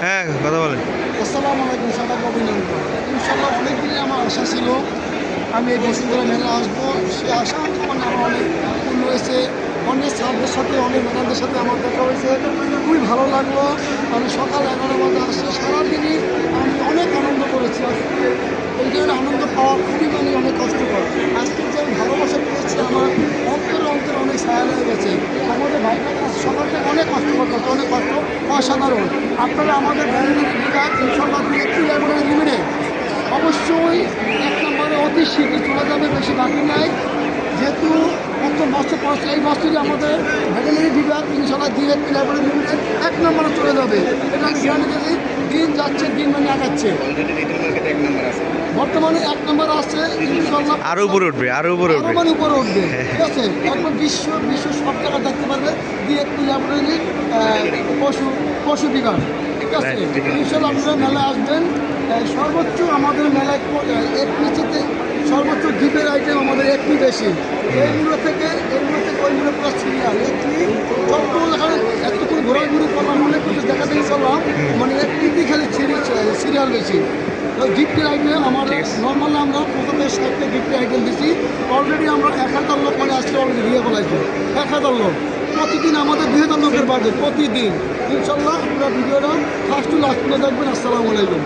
হ্যাঁ, কথা বলেন। আসসালামু আলাইকুম, সবাইকে অভিনন্দন। ইনশাল্লাহ অনেকদিনই আমার আশা ছিল আমি এই বসুন্ধরা মেলা আসবো। সে আশা মানে আমার অনেক পূর্ণ হয়েছে। অনেক স্যারদের সাথে, অনেক ম্যাডামদের সাথে আমার দেখা হয়েছে, খুবই ভালো লাগলো। আমি সকাল 11 বাজে আসছি, সারাদিনই আমি অনেক আনন্দ করেছি। আজকে এই ধরনের আনন্দ পাওয়া খুবই মানে অনেক কষ্টকর। আজকে যে আমি ভালোবাসা পেয়েছি, আমার অন্তরে অন্তরে অনেক ছায়া হয়ে গেছে। আমাদের ভাইটা সকাল থেকে অনেক কষ্ট করতে, অনেক কষ্ট, অসাধারণ। আপনারা আমাদের বিভাগ ইনশাল্লাহ একটু লাইব্রেরি লিমিটে অবশ্যই 1 নম্বরে অতি শীঘ্র চলে যাবে, বেশি বাকি নাই। যেহেতু প্রথম বছর পড়ছে, এই বছরই আমাদের ভেটেরিনারি বিভাগ ইনশাল্লাহ দিয়ে লাইব্রেরি লিমিটে 1 নম্বরে চলে যাবে। এটা আমি গ্যারান্টি দিচ্ছি। দিন যাচ্ছে, দিন মানে আগাচ্ছে। বর্তমানে 1 নম্বর আছে, ইনশাল্লাহ আরো উপরে উঠবে, আরো উপরে উঠবে। মানে উপরে উঠবে। ঠিক আছে, একবার বিশ্ব সব জায়গা দেখতে পারবে দিয়ে লাইব্রেরি পশু বিভাগ। ঠিক আছে, ইনশাল্লাহ আপনারা মেলায় আসবেন। সর্বোচ্চ আমাদের মেলায় একটিতে সর্বোচ্চ গিফটের আইটেম আমাদের একটি বেশি। এইগুলো থেকে ওইগুলো পুরো সিরিয়াল। একটি যতগুলো এখানে এতটুকু ঘোরাঘুরি করলাম, অনেক কিছু দেখাদেখি করলাম, মানে একটি খালি সিরিয়াল বেশি। গিফটের আইটেম আমার নর্মালি আমরা প্রথমে 60টা গিফটের আইটেম দিচ্ছি। অলরেডি আমরা 1000 লোক মানে আজকে অলরেডি দিয়ে বলাইছি। 1000 লোক প্রতিদিন আমাদের 2000 লোকের বাজেট প্রতিদিন। ইনশাল্লাহ আপনারা ভিডিওটা ফার্স্ট টু লাস্ট দেখবেন। আসসালামু আলাইকুম।